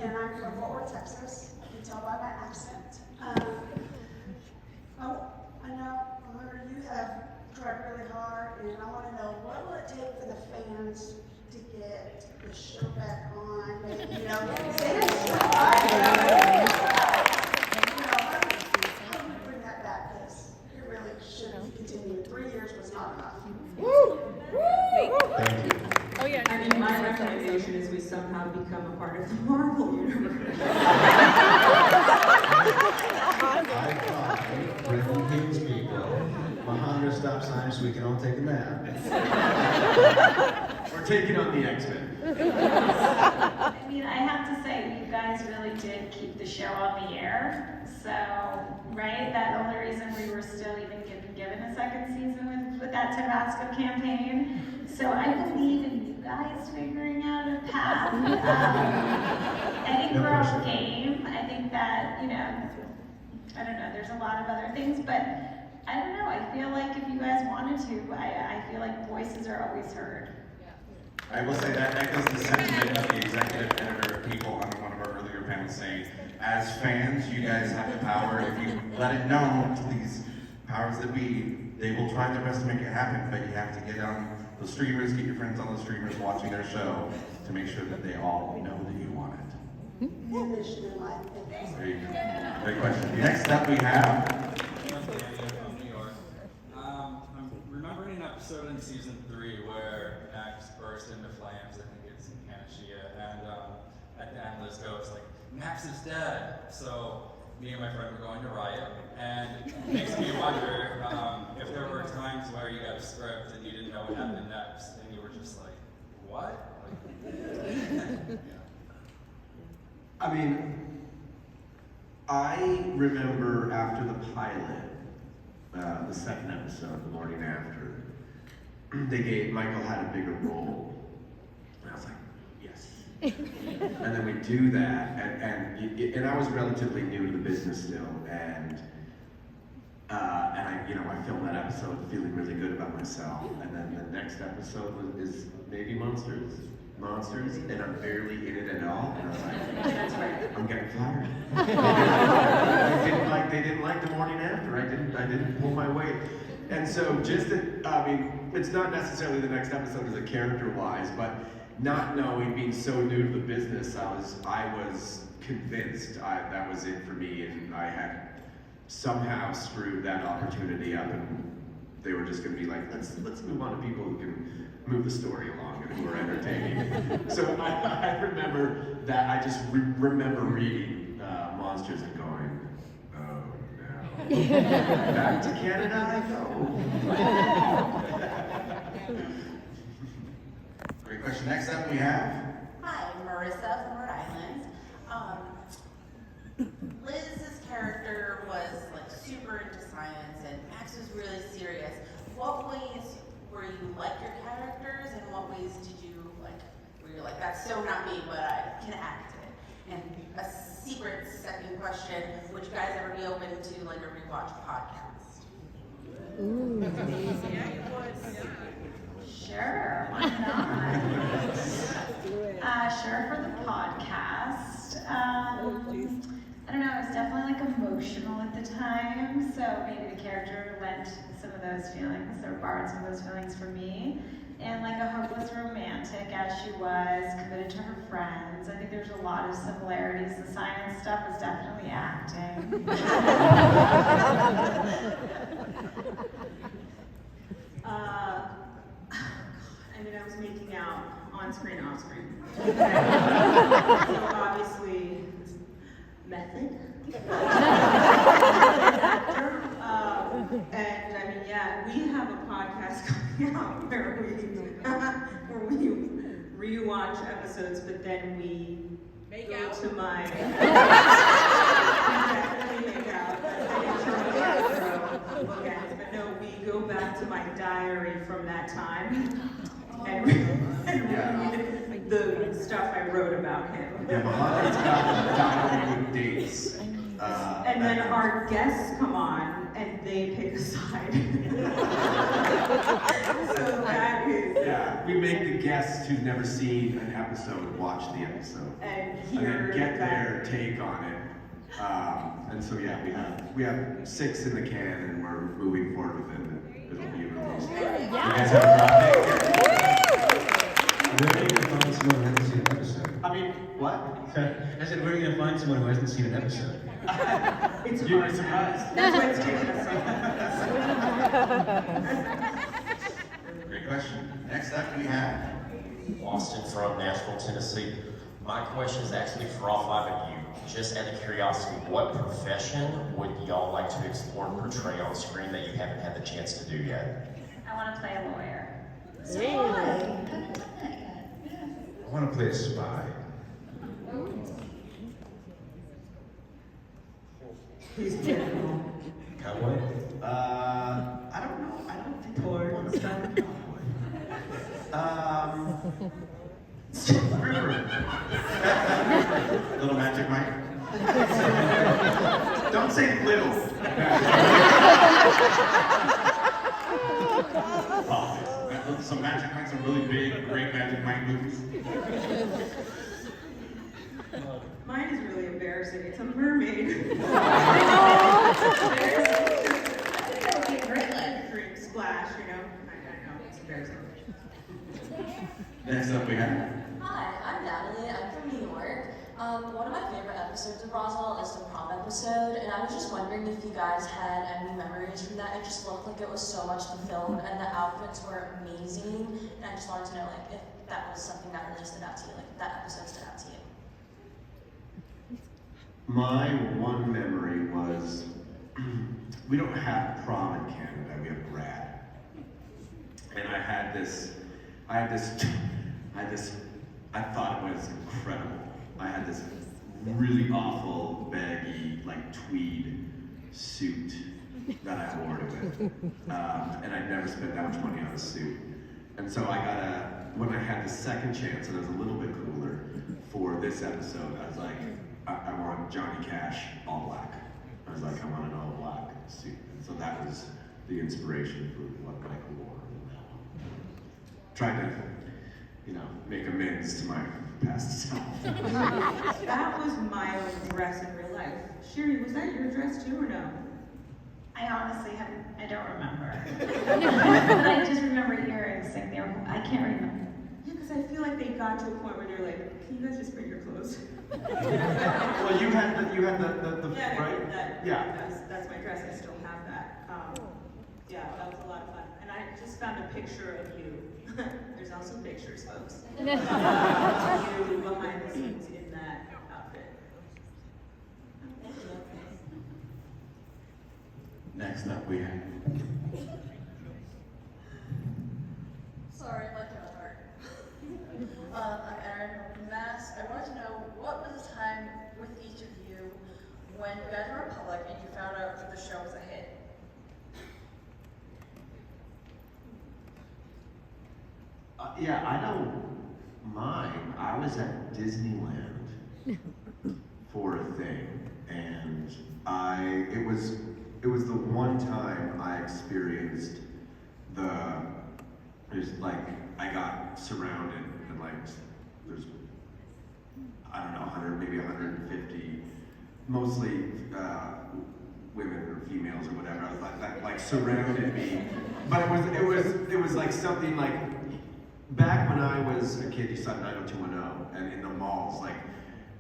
and I'm from Fort Worth, Texas. You can tell by my accent. I know you have tried really hard, and I want to know what will it take for the fans to get the show back on? Maybe, say it's how do we bring that back? Because it really should continue. 3 years was not enough. Woo! Thank you. Oh yeah. I mean, my recommendation is we somehow become a part of the Marvel universe. I thought, bring King's people. Mahondra stop sign so we can all take a nap. We're taking on the X-Men. I mean, I have to say, you guys really did keep the show on the air. So, right, that only reason we were still even given a second season with that Tabasco campaign. So I believe in you guys figuring out a path. I think we're all game. I think that, I don't know, there's a lot of other things, but I don't know, I feel like if you guys wanted to, I feel like voices are always heard. I will say that echoes the sentiment of the executive editor of People on one of our earlier panels saying, as fans, you guys have the power. If you let it known to these powers that be, they will try their best to make it happen, but you have to get on the streamers, get your friends on the streamers watching their show to make sure that they all know that you want it. There you go. Great question. Next up we have From New York. I'm remembering an episode in season 3 where Max burst into flames. I think it's in Panacea, and at the end, Liz goes like, "Max is dead." So me and my friend were going to Riot, and it makes me wonder if there were times where you got a script and you didn't know what happened next, and you were just like, "What?" I mean, I remember after the pilot, the second episode, the morning after, Michael had a bigger role. And I was like, yes. And then we do that, and I was relatively new to the business still, and I filmed that episode feeling really good about myself. And then the next episode is maybe Monsters, and I'm barely in it at all. And I was like, that's right, I'm getting fired. They didn't like the morning after. I didn't pull my weight. And so it's not necessarily the next episode as a character-wise, but not knowing, being so new to the business, I was convinced that was it for me, and I had somehow screwed that opportunity up, and they were just going to be like, let's move on to people who can move the story along and who are entertaining. So I remember that. I just remember reading Monsters and going, oh no, back to Canada I go. great question. Next up we have Hi, Marissa from Rhode Island. Liz's character was like super into science, and Max was really serious. What ways were you like your characters, and what ways did you where you're like, that's so not me, but I can act it? And a secret second question: would you guys ever be open to like a rewatch podcast? Ooh. Sure, why not? Sure, for the podcast. I don't know, it was definitely like emotional at the time, so maybe the character lent some of those feelings, or borrowed some of those feelings from me. And like a hopeless romantic as she was, committed to her friends. I think there's a lot of similarities. The science stuff was definitely acting. I was making out on screen, off screen. So obviously, method. Actor. And I mean, yeah, we have a podcast coming out where we rewatch episodes, but then we go to my. We definitely make out. But no, we go back to my diary from that time. And read the stuff I wrote about him. Yeah, Mahondra's got diary with dates And then our guests come on and they pick a side. So that is. Yeah, we make the guests who've never seen an episode watch the episode. And And hear then get that. their take on it. And so yeah, we have 6 in the can and we're moving forward with it. It'll be released. You guys have a Where are you gonna find someone who hasn't seen an episode? I mean, what? I said, where are you gonna find someone who hasn't seen an episode? It's You'd hard. be surprised. That's why it's taking us so Great question. Next up, we have Austin from Nashville, Tennessee. My question is actually for all 5 of you. Just out of curiosity, what profession would y'all like to explore and portray on screen that you haven't had the chance to do yet? I want to play a lawyer. So why? Haven't done that yet. I wanna play a spy. He's terrible. Cowboy? I don't know. I don't think I Porn want to stuff. River. Little Magic Mike. Don't say little. Oh, some Magic Mike, some really big, great Magic Mike movies. Mine is really embarrassing. It's a mermaid. That would be a great one. Drink splash, you know. I know, it's embarrassing. Next up, we have. Hi, I'm Natalie. I'm from New York. One of my favorite episodes of Roswell is the prom episode, and I was just wondering if you guys had any memories from that. It just looked like it was so much to film, and the outfits were amazing. And I just wanted to know, like, if that was something that really stood out to you, like if that episode stood out to you. My one memory was, we don't have prom in Canada, we have grad. And I thought it was incredible. I had this really awful, baggy, like tweed suit that I wore to it. And I'd never spent that much money on a suit. And so when I had the second chance, and it was a little bit cooler for this episode, I was like, I want Johnny Cash all black. I was like, I want an all black suit. And so that was the inspiration for what Michael wore. Trying to, make amends to my past self. That was my own dress in real life. Sherry, was that your dress too or no? I honestly haven't, I don't remember. But I just remember earrings, like I can't remember. Yeah, because I feel like they got to a point where they're like, can you guys just bring your clothes? Well, you had the Yeah, right? Yeah. That's my dress. I still have that. Yeah, that was a lot of fun. And I just found a picture of you. There's also pictures, folks. You behind the scenes in that outfit. Next up, we have. Sorry, my throat hurt. I'm Erin from Mass. I wanted to know, what was the time with each of you when you guys were in public and you found out that the show was a hit? Yeah, I know mine. I was at Disneyland for a thing, and it was the one time I experienced I got surrounded and there's, I don't know, 100, maybe 150, mostly women or females or whatever. I was like surrounded me, but it was like something like. Back when I was a kid, you saw 90210, and in the malls, like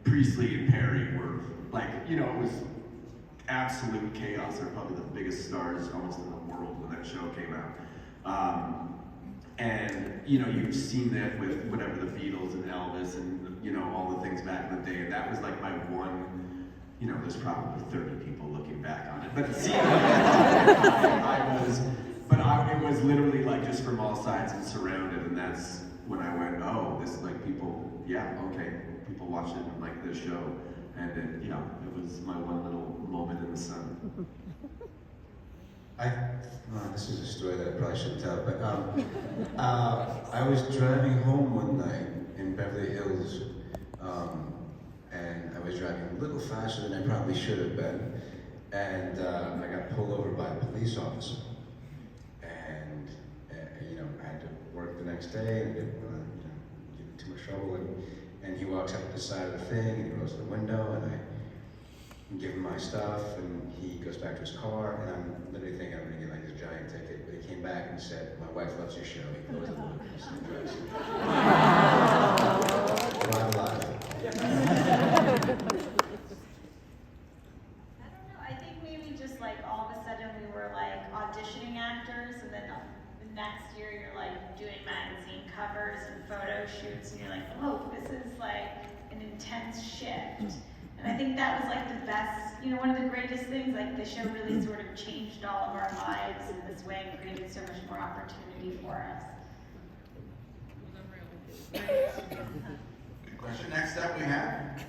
Priestley and Perry were it was absolute chaos. They're probably the biggest stars almost in the world when that show came out. And you've seen that with whatever the Beatles and Elvis and all the things back in the day. And that was like my one. There's probably 30 people looking back on it, but seeing it was literally like just from all sides and surrounded, and that's when I went, oh, this people watch it and like this show, and it was my one little moment in the sun. This is a story that I probably shouldn't tell, but I was driving home one night in Beverly Hills, and I was driving a little faster than I probably should have been, and I got pulled over by a police officer. And you know, I had to work the next day, and I didn't want to, you know, get in too much trouble. And he walks up to the side of the thing, and he rolls to the window, and I give him my stuff, and he goes back to his car, and I'm literally thinking I'm gonna get like this giant ticket. But he came back and said, "My wife loves your show." He closed the book and still drives. Alive, alive. I don't know, I think maybe just like all of a sudden we were like auditioning actors, and then the next year you're like doing magazine covers and photo shoots, and you're like, oh, this is like an intense shift. And I think that was like the best, you know, one of the greatest things, like the show really sort of changed all of our lives in this way and created so much more opportunity for us. Good question. Next up we have